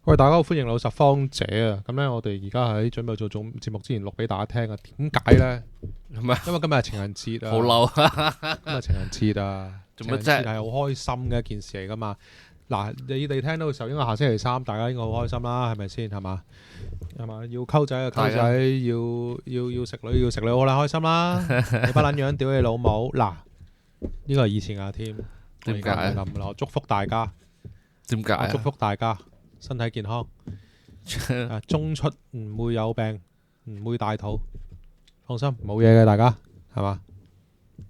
喂，大家好，歡迎老實方姐啊！咁咧，我哋而家喺準備做節目之前錄俾大家聽啊。點解呢？係咪因為今日係情人節啊！好嬲？今日情人節啊！做乜啫？情人節係好開心嘅一件事嚟噶嘛。嗱，你哋聽到嘅時候，應該下星期三，大家應該好開心啦，係咪先？係嘛？係嘛？要溝仔就溝仔，要食女食女，好啦，開心啦！你不撚樣屌你老母！嗱，呢個係以前啊添，點解我而家唔係咁啦。我祝福大家，點解啊？祝福大家身體健康。中出唔會有病，唔會大肚，放心冇嘢嘅，大家係嘛？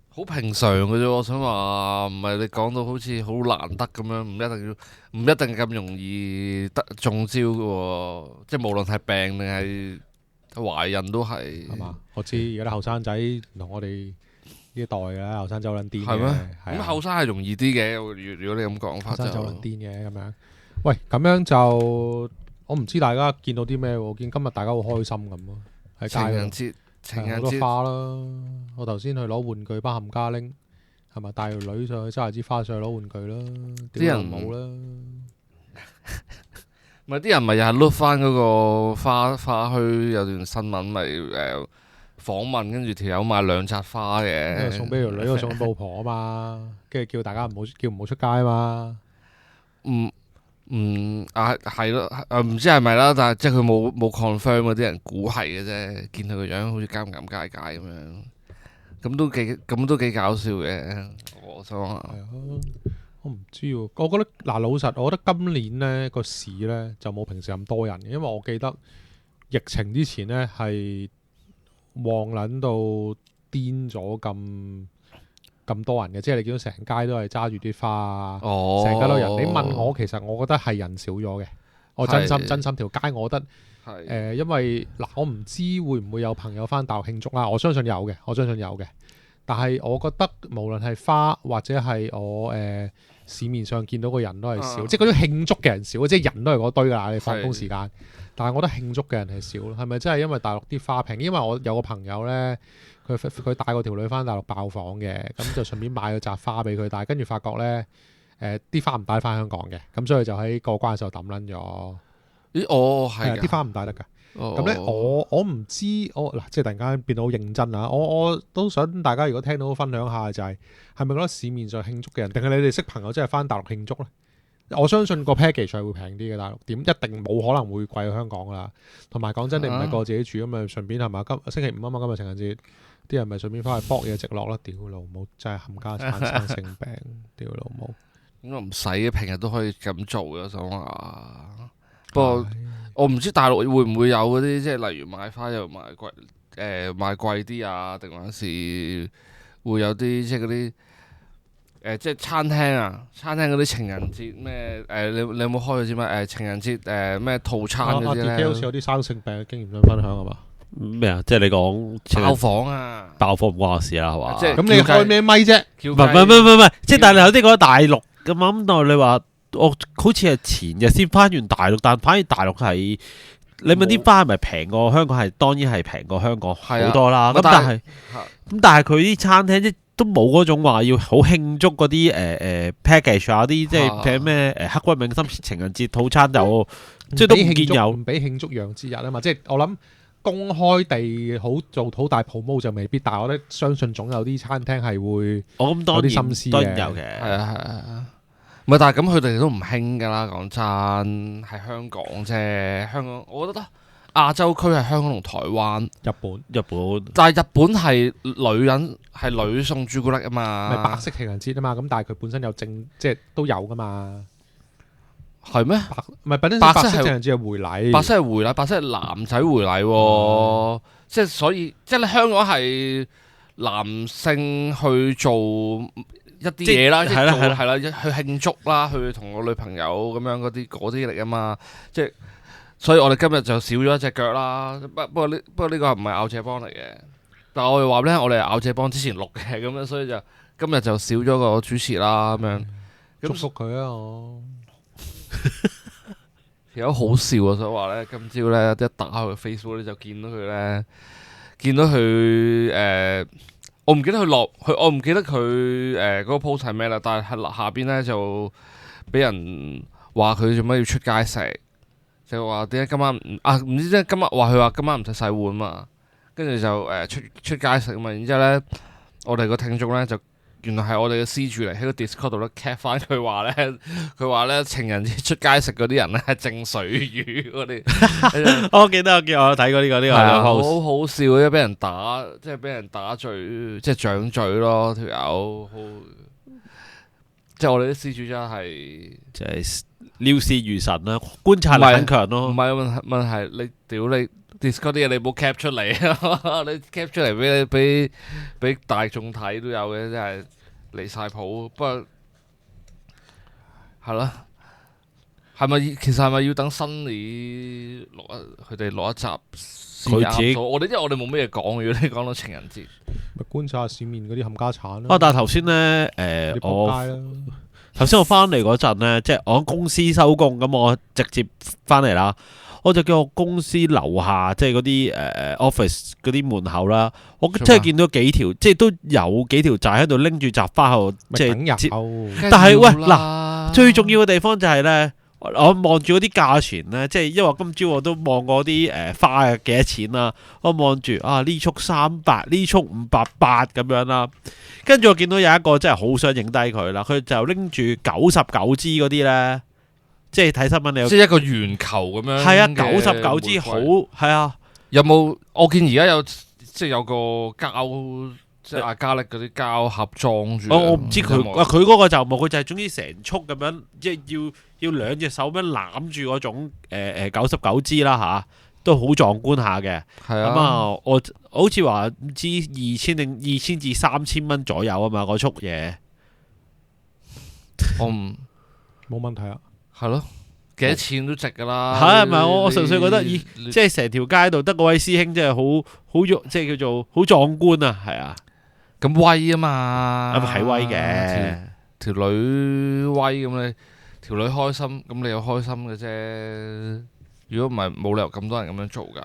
好平常嘅啫，我想話唔係你講到好似好難得咁樣，唔一定咁容易得中招嘅喎，即係無論係病定係懷孕都係。係嘛？我知而家啲後生仔唔同我哋呢一代嘅後生仔好撚癲嘅，係咩？係啊咁後生係容易啲嘅，如果你咁講法就。後生仔好撚癲嘅咁樣。喂，咁樣就我唔知大家見到啲咩喎？我見今日大家好開心咁咯，喺情人街節，情好多人節花啦。我頭先去攞玩具包冚家拎，係咪帶條女上去揸支花上去攞玩具啦？啲人冇啦。咪啲人咪又係碌翻嗰個花墟有段新聞咪訪問，跟住條友買2紮花一個嘅，送俾條女，一個送俾老婆啊嘛，跟住叫大家唔好出街啊嘛。係咯，唔知係咪啦，但係即係佢冇 confirm 嗰啲人估係嘅啫，見佢個樣好似尷尷尬尬咁樣，咁都幾搞笑嘅，我想話。係啊，我唔知喎。我覺得嗱，老實，我覺得今年呢個市呢就冇平時咁多人嘅，因為我記得疫情之前呢係旺撚到癲咗咁多人嘅，即係你見到成街都係揸住啲花啊，成街都人。你問我，其實我覺得係人少咗嘅。我真心條街，我覺得因為嗱，我唔知會唔會有朋友翻大陸慶祝啦。我相信有嘅，但係我覺得無論係花或者係我市面上見到嘅人都係少，即係嗰啲慶祝嘅人少，即係人都係嗰堆㗎啦。你放工時間，但係我覺得慶祝嘅人係少咯。係咪真係因為大陸啲花平？因為我有個朋友呢，佢帶個條女翻大陸爆房嘅，咁就順便買咗紮花俾佢，但係跟住發覺呢，啲花唔帶翻香港嘅，咁所以就喺過關嘅時候抌撚咗。咦，係啲花唔帶得㗎。咁咧，我唔知，嗱，即係突然間變到好認真啦。我都想大家如果聽到分享下，就係咪覺得市面上慶祝嘅人，定係你哋識朋友真係翻大陸慶祝呢？我相信個 package 係會平啲嘅，大陸點一定冇可能會貴過香港㗎啦。同埋講真，你唔係個自己住咁啊，順便係嘛？星期五啊嘛，今日情人節，啲人咪順便翻去搏嘢直落啦。屌老母，真係冚家產生性病，屌老母。咁我唔使嘅，平日都可以咁做嘅，想話。不過我唔知大陸會唔會有嗰啲，即係例如買花又賣貴，賣貴啲啊，定還是會有啲即係嗰啲即係餐廳嗰啲情人節咩你有冇開嗰啲咩情人節咩套餐嗰啲咧？好似有啲生性病嘅經驗想分享係嘛？咩啊？即係你講爆房啊！爆房唔關我事啦，係嘛？即係咁你開咩咪啫？唔係，即係但係有啲講大陸咁啱，但係你話我好似係前日先翻完大陸，但反而大陸係你問啲花係咪平過香港？係當然係平過香港好多啦。咁但係佢啲餐廳即都冇嗰種話要好慶祝嗰啲package 啊，啲即係咩刻骨銘心情人節套餐就即係都唔見有，唔俾慶祝洋節日啊嘛！即係我諗公開地做好大 promo 就未必，但係我覺得相信總有啲餐廳係會有啲心思嘅。當然有嘅，係啊。唔係，但係咁佢哋都唔興㗎啦。講真，係香港啫。香港，我覺得亞洲區係香港同台灣、日本。但係日本係女送朱古力啊嘛。咪白色情人節啊嘛，咁但係佢本身有即係都有㗎嘛。係咩？唔係白色情人節係回禮，白色係回禮，白色係男仔回禮喎。即係所以，即係你香港係男性去做一啲嘢啦，即係係啦，去慶祝啦，去同個女朋友咁樣嗰啲嚟啊嘛。即係，所以我哋今日就少咗一隻腳啦。不過呢個唔係咬這幫嚟嘅，但係我哋話咧，我哋係咬這幫之前錄嘅，咁樣所以就今日就少咗個主持啦，咁樣。祝福佢啊！我有好笑啊！所以話咧，今朝咧一打開 Facebook 咧就見到佢我唔記得佢嗰個 post 係咩啦，但係下邊咧就俾人話佢做咩要出街食，就話點解今晚唔知即係今日話佢話今晚唔使洗碗嘛，跟住就出街食嘛，然之後咧我哋個聽眾咧就原來係我哋嘅施主嚟，喺個 Discord 度咧 cap 翻佢話咧情人節出街食嗰啲人咧係正水魚嗰啲，我記得我睇過呢個係啊，好 post 好笑嘅，俾人打即係俾人打嘴即係掌嘴咯條友，即係我哋啲施主真係就係料事如神啦，觀察力很強咯。唔係問題，你屌你 Discord 啲嘢你冇 cap 出嚟，你 cap 出嚟俾大眾睇都有嘅，真係離晒譜。不過係咯，其實係咪要等新年佢哋錄一集先佢自己啱數？因為我哋冇咩嘢講，如果你講到情人節，咪觀察下市面嗰啲冚家產咯。但係頭先咧，啲仆街啦，頭先我翻嚟嗰陣咧，即係我喺公司收工，咁我直接翻嚟啦。我就叫我公司樓下，即係嗰啲office 嗰啲門口啦。我真係見到幾條，即係都有幾條仔喺度拎住雜花喺度，即係接。但係喂嗱，最重要嘅地方就係咧，我望住嗰啲價錢咧，即係因為今朝我都望過啲花係幾多錢啦。我望住呢束300，呢束580咁樣啦。跟住我見到有一個真係好想影低佢啦，佢就拎住99支嗰啲咧。即係睇新聞，你有即係一個圓球咁樣。係啊，99支好係啊。有冇？我見而家有即係有個膠，即係阿加力嗰啲膠盒裝住。我唔知佢嗰個就冇，佢就係總之成束咁樣，即係要兩隻手咁樣攬住嗰種99支啦嚇，都好壯觀下嘅。係啊。咁啊，我好似話唔知2000定2000至3000蚊左右啊嘛，嗰束嘢。我唔冇問題啊。係咯，幾多錢都值㗎啦。係咪？我純粹覺得，即係成條街度得嗰位師兄，真係好即係叫做好壯觀啊！係啊，咁威啊嘛，咁係威嘅。條女威咁你，條女開心，咁你又開心嘅啫。如果唔係，冇理由咁多人咁樣做㗎。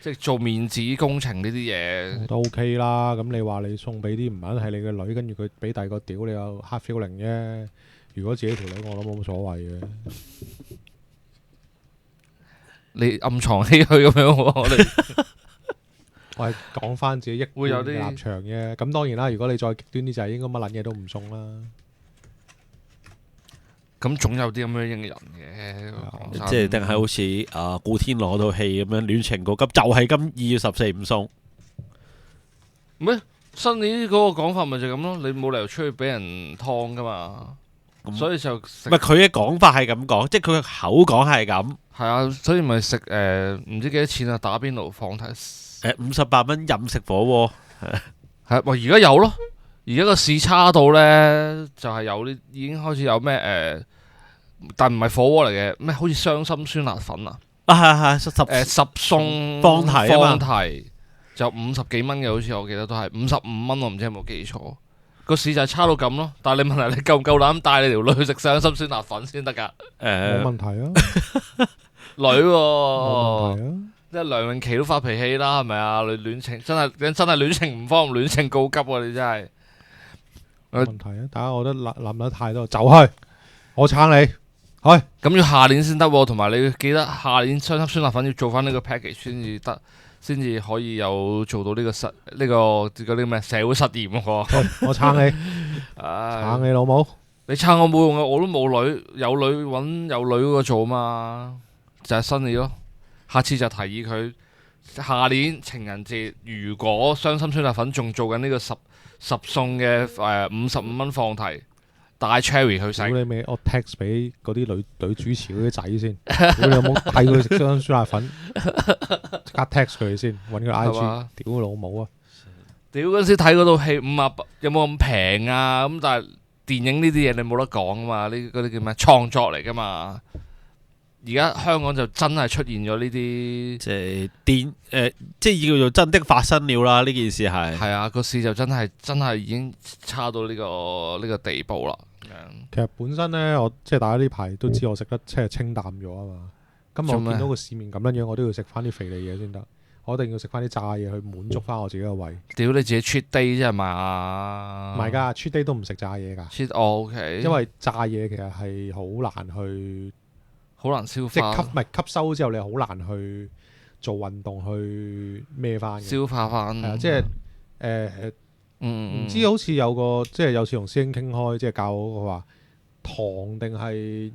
即係做面子工程呢啲嘢都 OK 啦。咁你話你送俾啲唔係你嘅女，跟住佢俾第二個屌，你有 hard feeling 啫。如果自己條女，我諗冇乜所謂嘅。你暗藏起佢咁樣喎，我係講翻自己一貫嘅立場嘅。咁當然啦，如果你再極端啲，就係應該乜撚嘢都唔送啦。咁總有啲咁樣嘅人嘅，即係定係好似古天樂套戲咁樣戀情告急，就係今2月14唔送。咩？新年嗰個講法咪就係咁咯，你冇理由出去俾人劏噶嘛。所以就唔係佢嘅講法係咁講，即係佢嘅口講係咁。係啊，所以咪食唔知幾多錢啊？打邊爐放題58蚊任食火鍋。係啊，而家有咯，而家個市差到呢，就係有啲已經開始有咩但唔係火鍋嚟嘅，咩好似傷心酸辣粉啊！係10餸放題就50幾蚊嘅，好似我記得都係55蚊，我唔知有冇記錯。個市就係差到咁咯，但係你問題你夠唔夠膽帶你條女去食傷心酸辣粉先得㗎？冇問題啊，女喎，冇問題啊，即係梁詠琪都發脾氣啦，係咪啊？你戀情真係戀情唔方，戀情告急喎！你真係冇問題啊，大家我覺得諗得太多，就去，我撐你，去。咁要下年先得喎，同埋你記得下年傷心酸辣粉要做翻呢個 package 先至得。先至可以有做到呢個嗰啲咩社會實驗喎。我撐你，撐你老母。你撐我冇用嘅，我都冇女，有女揾有女嗰個做嘛，就係新年咯。下次就提議佢下年情人節，如果傷心酸辣粉仲做緊呢個十餸嘅55蚊放題。帶 Cherry 去食。你咪我 text 俾嗰啲女主持嗰啲仔先，你有冇帶佢去食酸辣粉？即刻 text 佢先，揾個 IG，屌老母啊！屌嗰陣時睇嗰套戲50有冇咁平啊？咁但係電影呢啲嘢你冇得講啊嘛，呢嗰啲叫咩創作嚟噶嘛？而家香港就真係出現咗呢啲，即係叫做真的發生了啦！呢件事係啊，個市就真係已經差到呢個地步啦。其實本身呢，我即係大家呢排都知我食得即係清淡咗啊嘛。今日我見到個市面咁樣樣，我都要食翻啲肥膩嘢先得。我一定要食翻啲炸嘢去滿足翻我自己個胃。屌你自己 cheat day 啫係嘛？唔係㗎，cheat day 都唔食炸嘢㗎。OK。因為炸嘢其實係好難去好難消即係化，唔係吸收之後，你好難去做運動去孭翻嘅。消化翻。係啊，即係唔知好似有個即係有次同師兄傾開，即係教我話糖定係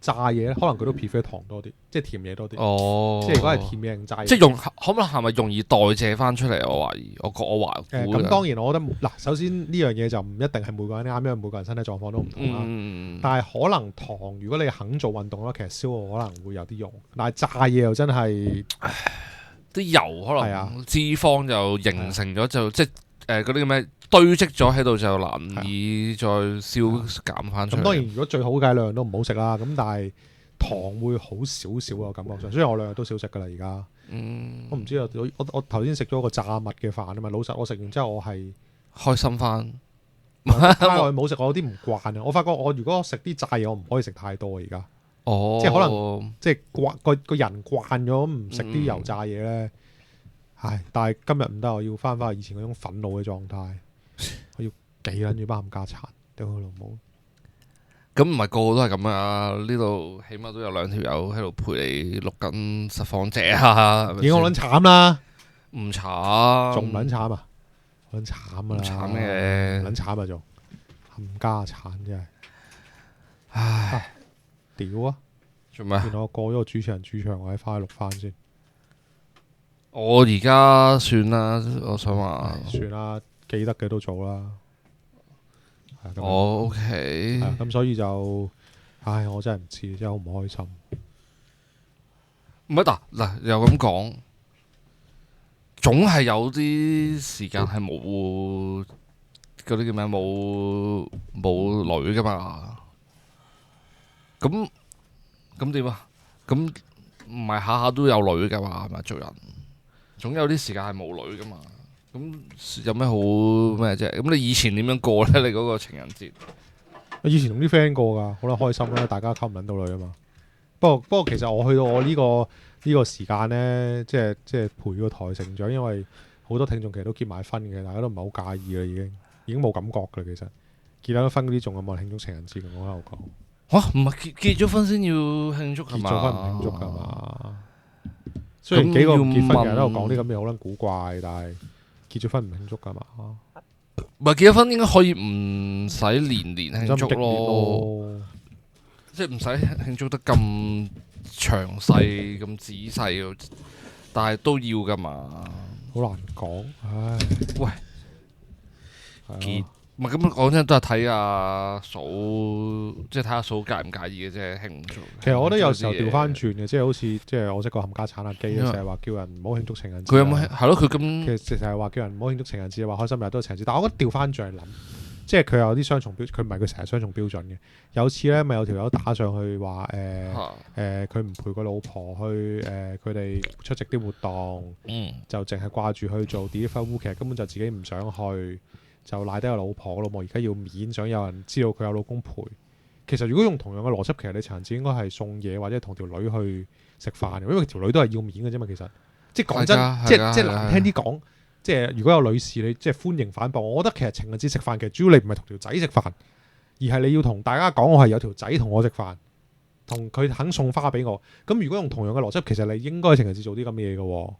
炸嘢咧，可能佢都 prefer 糖多啲，即係甜嘢多啲。哦，即係如果係甜嘢定炸嘢，即係可能係咪容易代謝翻出嚟？我懷疑，我估咁當然，我覺得嗱，首先呢樣嘢就唔一定係每個人啱，因為每個人身體狀況都唔同啦。但係可能糖，如果你肯做運動咧，其實消耗可能會有啲用。但係炸嘢又真係啲油可係啊能脂肪就形成咗就即係嗰啲咩堆積咗喺度就難以再消減翻出嚟。咁當然，如果最好嘅量都唔好食啦。咁但係糖會好少少啊，感覺上。所以我兩日都少食噶啦，而家。我唔知啊，我頭先食咗個炸物嘅飯啊嘛。老實，我食完之後我係開心翻。太耐冇食，我有啲唔慣啊。我發覺我如果食啲炸嘢，我唔可以食太多而家。哦，即係可能即係個人慣咗唔食啲油炸嘢咧。唉，但係今日唔得，我要翻返去以前嗰種憤怒嘅狀態。我要幾撚住班冚家鏟，屌佢老母！咁唔係個個都係咁啊！呢度起碼都有兩條友喺度陪你錄緊實況者啊！已經好撚慘啦，唔慘，仲唔撚慘啊？好撚慘啊！慘嘅，撚慘啊仲冚家鏟真係，唉，屌啊！做咩？原來我過咗個主持人主場，我喺翻去錄翻先。我而家算啦，我想話算啦，記得嘅都做啦。我 OK。咁所以就，唉，我真係唔知，真係好唔開心。唔係嗱，又咁講，總係有啲時間係冇嗰啲叫咩冇女噶嘛。咁點啊？咁唔係下下都有女噶嘛？係咪做人？總有啲時間係冇女噶嘛。咁有咩好咩啫？咁你以前點樣過呢？你嗰個情人節？以前同啲 friend 過㗎，好啦，開心啦，大家溝唔撚到女啊嘛。不過其實我去到我呢個時間呢，即係陪個台成長，因為好多聽眾其實都結埋婚嘅，大家都唔係好介意啦，已經冇感覺㗎。其實結咗婚嗰啲仲有冇慶祝情人節？我喺度講嚇，唔係結咗婚先要慶祝係嘛？結咗婚唔慶祝㗎嘛？雖然幾個唔結婚嘅人喺度講啲咁嘢好撚古怪，但係結咗婚唔慶祝㗎嘛？唔係結咗婚應該可以唔使年年慶祝咯，即係唔使慶祝得咁詳細咁仔細，但係都要㗎嘛。好難講，唉。喂，結唔係咁講真，都係睇阿嫂，即係睇阿嫂介唔介意嘅啫，慶唔祝。其實我覺得有時候調翻轉嘅，即係好似即係我識個冚家鏟阿基成日話叫人唔好慶祝情人節。佢有冇係咯？佢咁其實成日話叫人唔好慶祝情人節，話開心日都係情人節。但係我覺得調翻轉嚟諗，即係佢有啲雙重標，佢唔係佢成日雙重標準嘅。有次咧，咪有條友打上去話佢唔陪個老婆去佢哋出席啲活動，就淨係掛住去做 delivery，其實根本就自己唔想去。就賴低個老婆，老婆而家要面，想有人知道佢有老公陪。其實如果用同樣嘅邏輯，其實你情人節應該係送嘢或者同條女去食飯，因為條女都係要面嘅啫嘛。其實即係講真，即係難聽啲講，即係如果有女士你即係歡迎反駁。我覺得其實情人節食飯其實主要你唔係同條仔食飯，而係你要同大家講我係有條仔同我食飯，同佢肯送花俾我。咁如果用同樣嘅邏輯，其實你應該情人節做啲咁嘅嘢嘅喎。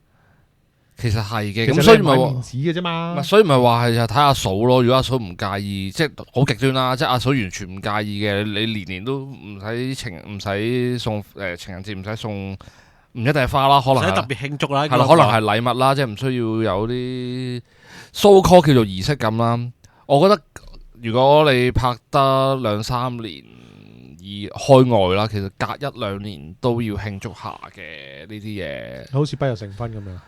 其實係嘅，咁所以咪面子嘅啫嘛。所以咪話係就睇阿嫂咯。如果阿嫂唔介意，即係好極端啦。即係阿嫂完全唔介意嘅，你年年都唔使送情人節，唔使送，唔一定係花啦，可能唔使特別慶祝啦。係啦，可能係禮物啦，即係唔需要有啲 so call 叫做儀式感啦。我覺得如果你拍得2-3年而開外啦，其實隔1-2年都要慶祝下嘅呢啲嘢。好似不日成婚咁樣。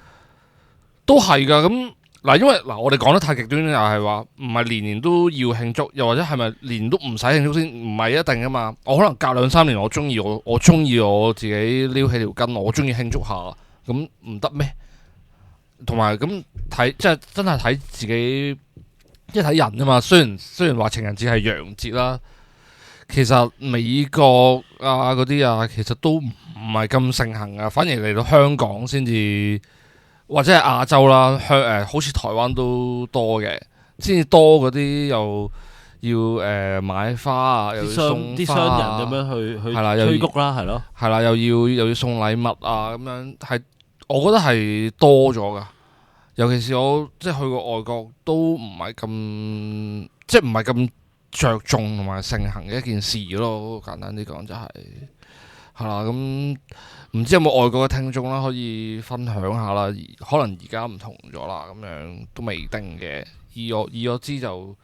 都係㗎，咁嗱，因為嗱，我哋講得太極端，又係話唔係年年都要慶祝，又或者係咪年年都唔使慶祝先？唔係一定㗎嘛。我可能隔2-3年，我中意我自己撩起條筋，我中意慶祝下，咁唔得咩？同埋咁睇，即係真係睇自己，即係睇人啊嘛。雖然話情人節係洋節啦，其實美國啊嗰啲啊，其實都唔係咁盛行啊，反而嚟到香港先至。或者係亞洲啦，好似台灣都多嘅，先至多嗰啲又買花啊，又要送啲花商人咁樣去係啦又催谷啦，係咯。係啦，又要送禮物啊，咁樣係，我覺得係多咗噶。尤其是我即係去過外國，都唔係咁，即係唔係咁着重同埋盛行嘅一件事咯。簡單啲講就係啦，咁唔知有冇外國嘅聽眾啦，可以分享下啦。可能而家唔同咗啦，咁樣都未定嘅。以我知就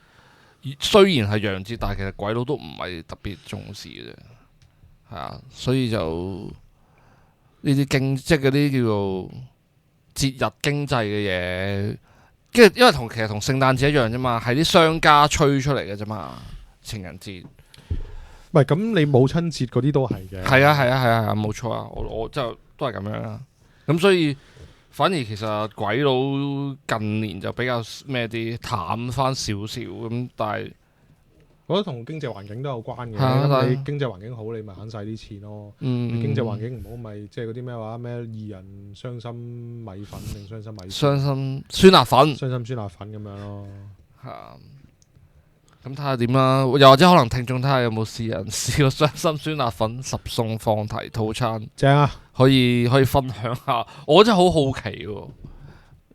雖然係洋節，但係其實鬼佬都唔係特別重視嘅啫。係啊，所以就呢啲即係嗰啲叫做節日經濟嘅嘢，跟住因為其實同聖誕節一樣啫嘛，係啲商家吹出嚟嘅啫嘛。情人節，唔係咁，你母親節嗰啲都係嘅。係啊，冇錯啊，我就都係咁樣啦。咁所以反而其實鬼佬近年就比較咩啲淡翻少少咁，但係我覺得同經濟環境都有關嘅。係啊咁你經濟環境好，你咪慳晒啲錢咯。你經濟環境唔好，咪即係嗰啲咩話咩二人傷心米粉定傷心米粉？傷心酸辣粉，傷心酸辣粉咁樣咯。係啊。咁睇下點啦，又或者可能聽眾睇下有冇試過傷心酸辣粉10餸放題套餐，正啊！可以分享下。我真係好好奇喎，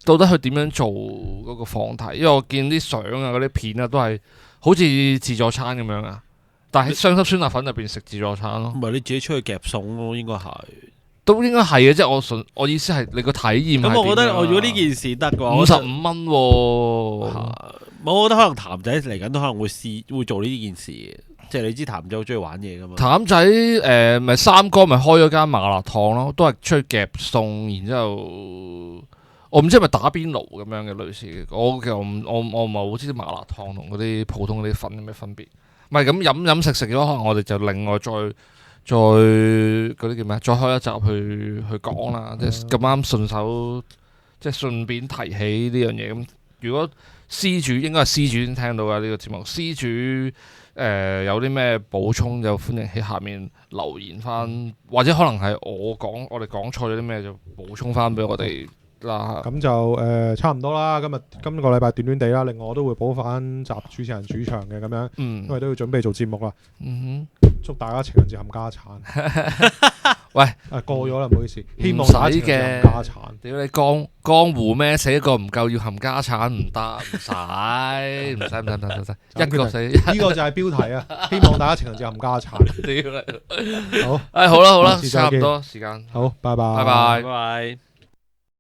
到底佢點樣做嗰個放題？因為我見啲相啊、嗰啲片啊，都係好似自助餐咁樣啊。但係喺傷心酸辣粉入邊食自助餐咯，唔係你自己出去夾餸咯，應該係。都應該係嘅，即係我意思係你個體驗係點樣啊。咁我覺得如果呢件事得嘅話，55蚊喎。我覺得可能譚仔嚟緊都可能會做呢件事嘅，即係你知譚仔好中意玩嘢噶嘛。譚仔咪三哥咪開咗間麻辣燙咯，都係出去夾餸，然之後我唔知係咪打邊爐咁樣嘅類似嘅。我其實我唔係好知啲麻辣燙同嗰啲普通嗰啲粉有咩分別。唔係咁飲食嘅話，可能我哋就另外再嗰啲叫咩？再開一集去講啦，即係咁啱順手，即係順便提起呢樣嘢咁。如果施主應該係施主先聽到嘅呢個節目，施主有啲咩補充就歡迎喺下面留言翻，或者可能係我哋講錯咗啲咩就補充翻俾我哋啦。咁就差唔多啦。今個禮拜短短地啦，另外我都會補翻集主持人主場嘅咁樣，因為都要準備做節目啦。祝大家情人節冚家產。喂，過咗啦，唔好意思。希望大家情人節冚家產。屌你江湖咩？死一個唔夠要冚家產唔得，唔使，一個死。呢個就係標題啊！希望大家情人節冚家產。屌你！好，好啦，差唔多時間。好，拜拜。拜拜。拜拜。